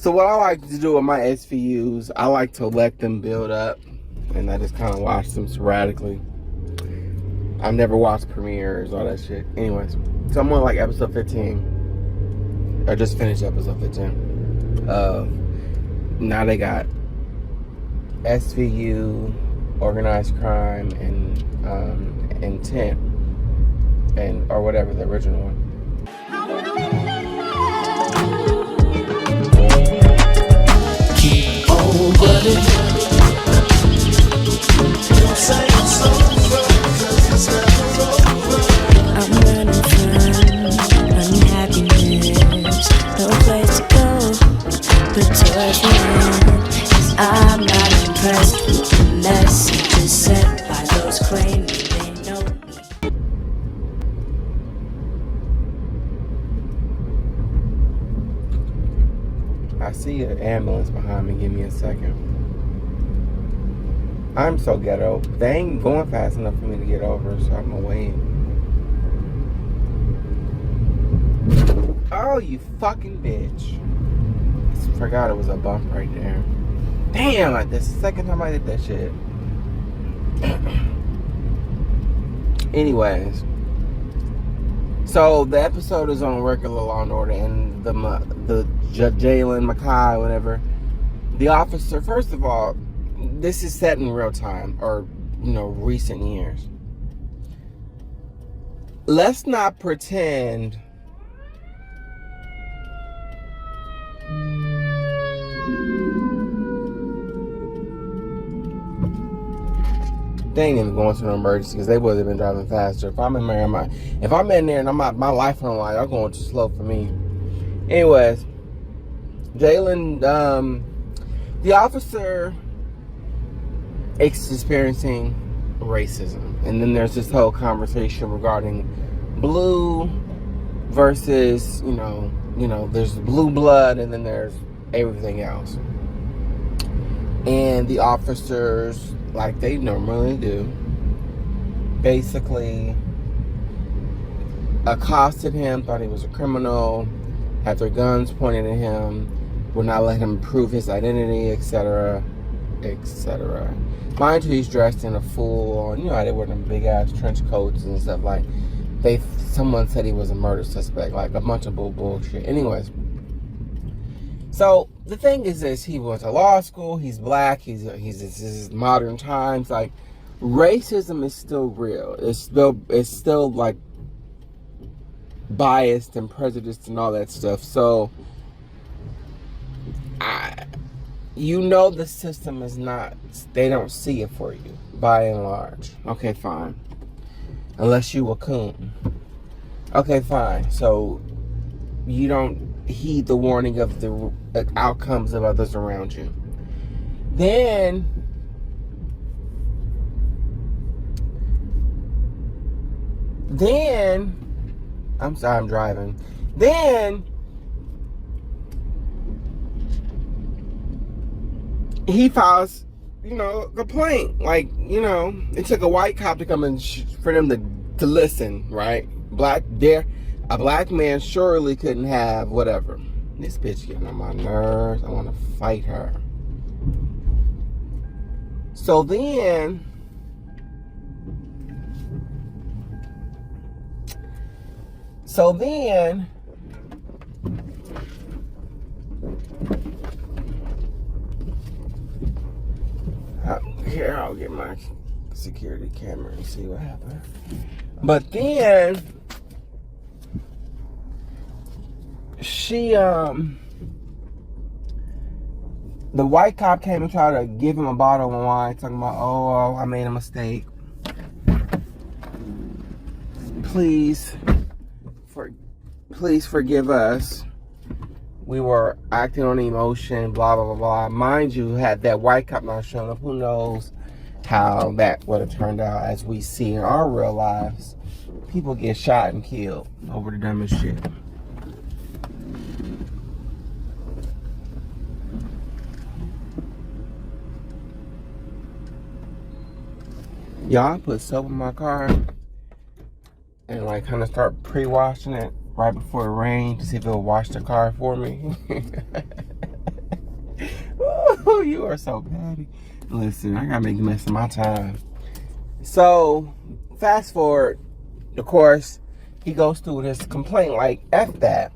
So what I like to do with my SVUs, I like to let them build up, and I just kind of watch them sporadically. I've never watched premieres, all that shit. Anyways, so I'm on like episode 15. I just finished episode 15. Now they got SVU, organized crime, and intent, and or whatever the original one. Keep on running. Don't say it's over, 'cause it's never over. I'm running from unhappiness. No place to go but towards the end. 'Cause I'm not impressed with the messages sent by those claiming they know me. I see an ambulance behind me. Give me a second. I'm so ghetto. They ain't going fast enough for me to get over, so I'm gonna wait. Oh, you fucking bitch. Forgot it was a bump right there. Damn, like the second time I did that shit. Anyways. So the episode is on regular Law and Order, and the Jalen Mackay, whatever. The officer, first of all, this is set in real time, or recent years. Let's not pretend they ain't even going to an emergency because they would have been driving faster. If I'm in there, and my life on the line, I'm going too slow for me. Anyways, Jalen, the officer is experiencing racism, and then there's this whole conversation regarding blue versus there's blue blood, and then there's everything else. And the officers, like they normally do, basically accosted him, thought he was a criminal, had their guns pointed at him, would not let him prove his identity, etc., etc. Mind you, he's dressed in a full-on, how they wear them big-ass trench coats and stuff. Like, someone said he was a murder suspect, like a bunch of bullshit. Anyways, so the thing is this: he went to law school. He's black. This is modern times. Like, racism is still real. It's still like biased and prejudiced and all that stuff. So, the system is not. They don't see it for you, by and large. Okay, fine. Unless you a coon. Okay, fine. So you don't heed the warning of the outcomes of others around you. Then I'm sorry, I'm driving. Then he files, a complaint. Like, it took a white cop to come and for them to listen, right? A black man surely couldn't have whatever. This bitch getting on my nerves. I want to fight her. So then, here, I'll get my security camera and see what happened. But then the white cop came and tried to give him a bottle of wine, talking about, oh, I made a mistake. Please forgive us. We were acting on emotion, blah, blah, blah, blah. Mind you, had that white cop not shown up, who knows how that would have turned out. As we see in our real lives, people get shot and killed over the dumbest shit. Y'all, I put soap in my car and like kind of start pre-washing it right before it rained to see if it'll wash the car for me. You are so petty. Listen, I gotta make the mess of my time. So, fast forward, of course, he goes through his complaint like, F that.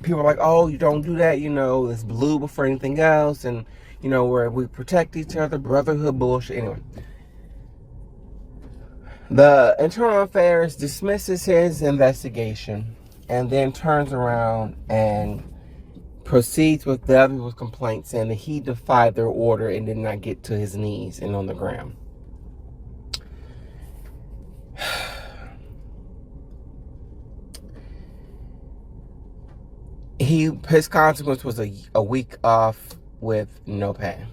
People are like, oh, you don't do that, it's blue before anything else, and, where we protect each other, brotherhood bullshit. Anyway, the Internal Affairs dismisses his investigation and then turns around and proceeds with the other people's complaints, saying that he defied their order and did not get to his knees and on the ground. His consequence was a week off with no pay.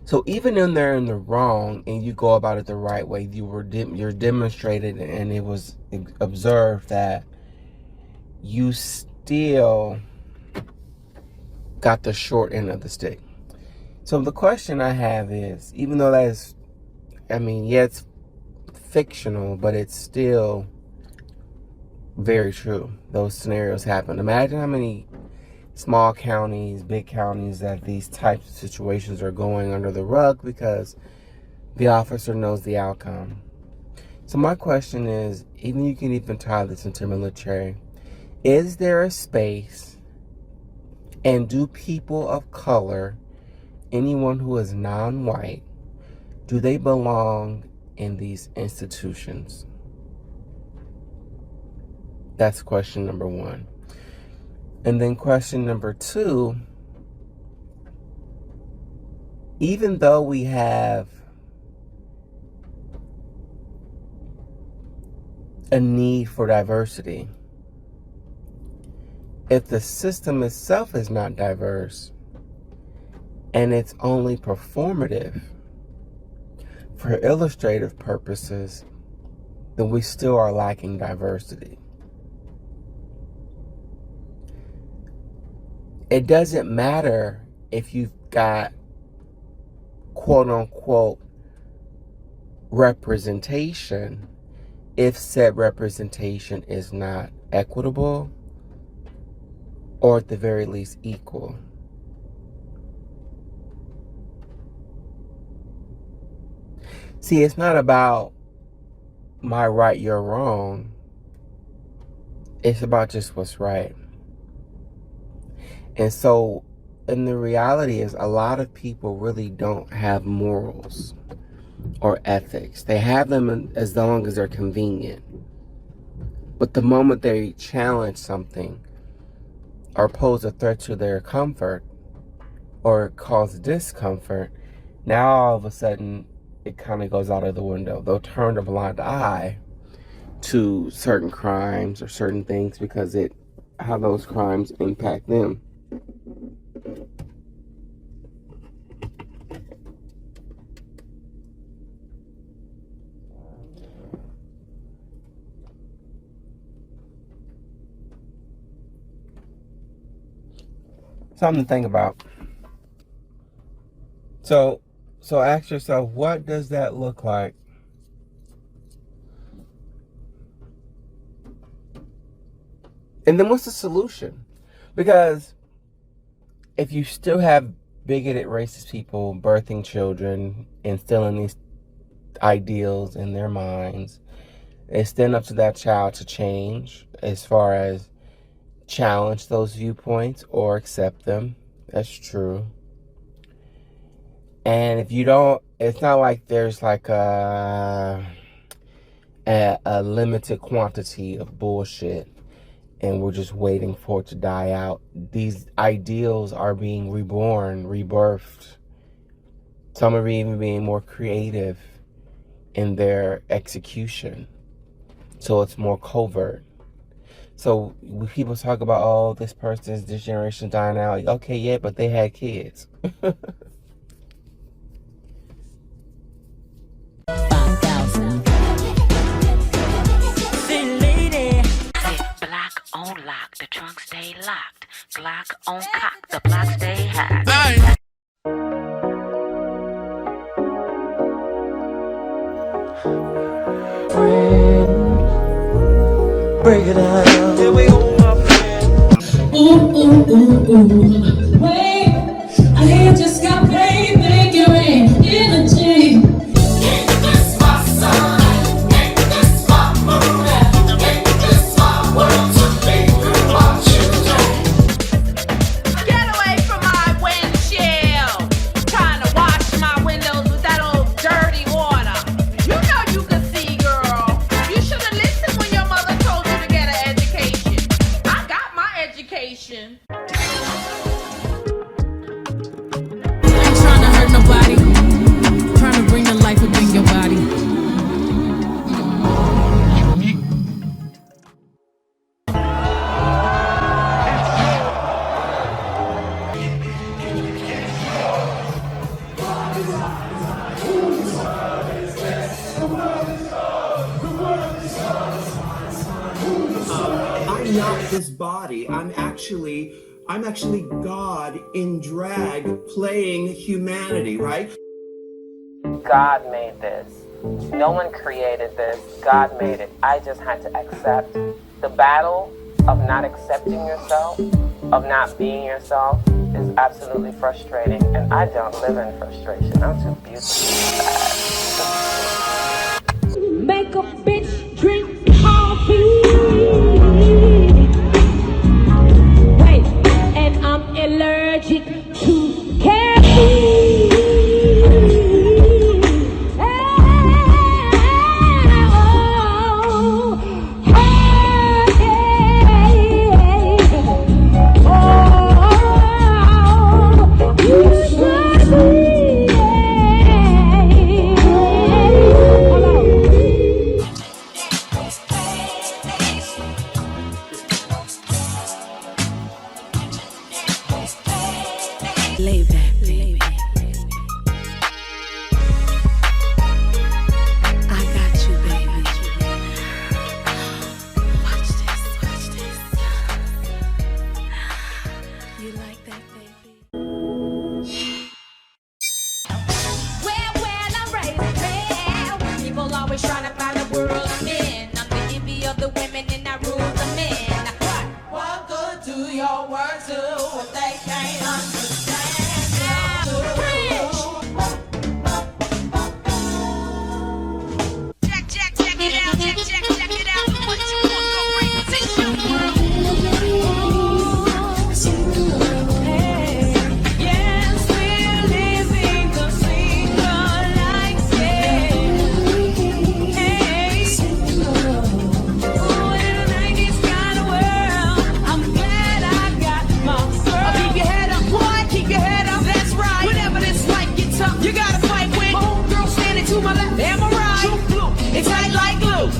So even when they're in the wrong and you go about it the right way, you're demonstrated and it was observed that you still got the short end of the stick. So the question I have is, even though it's fictional, but it's still very true. Those scenarios happen. Imagine how many small counties, big counties, that these types of situations are going under the rug because the officer knows the outcome. So my question is, you can even tie this into military, is there a space, and do people of color, anyone who is non-white, do they belong in these institutions? That's question number one. And then question number two, even though we have a need for diversity, if the system itself is not diverse and it's only performative for illustrative purposes, then we still are lacking diversity. It doesn't matter if you've got quote unquote representation if said representation is not equitable or at the very least equal. See, it's not about my right, your wrong. It's about just what's right. And so, and the reality is, a lot of people really don't have morals or ethics. They have them as long as they're convenient. But the moment they challenge something or pose a threat to their comfort or cause discomfort, now all of a sudden it kind of goes out of the window. They'll turn a blind eye to certain crimes or certain things because how those crimes impact them. Something to think about. So ask yourself, what does that look like? And then what's the solution? Because if you still have bigoted racist people birthing children, instilling these ideals in their minds, it's then up to that child to change as far as challenge those viewpoints or accept them. That's true. And if you don't, it's not like there's like a limited quantity of bullshit and we're just waiting for it to die out. These ideals are being reborn, rebirthed. Some are even being more creative in their execution. So it's more covert. So when people talk about, oh, this generation dying out. Okay, yeah, but they had kids. On lock, the trunk stay locked. Glock on cock, the block stay hot. Bang. Break it down. Here we go, my friend. Wait, I hear just this body. I'm actually God in drag playing humanity, right? God made this. No one created this. God made it. I just had to accept. The battle of not accepting yourself, of not being yourself, is absolutely frustrating. And I don't live in frustration. I'm too beautiful. Make a bitch drink coffee. Wait, and I'm allergic to caffeine. Lay back, baby. I got you, baby. Watch this, watch this. You like that, baby? Well, I'm raised hell. People always trying to find the world I'm in. I'm the envy of the women and I rule the men. What good do your words do if they can't understand? Check it out. What you want, go reposition the world. Yes, we're living the single life, yeah. Hey, oh, in the 90s kind of world, I'm glad I got my girl. Keep your head up, boy, keep your head up, that's right. Whenever this fight gets up, you gotta fight with my homegirl standing to my left. Am I right? True blue, it's tight like glue.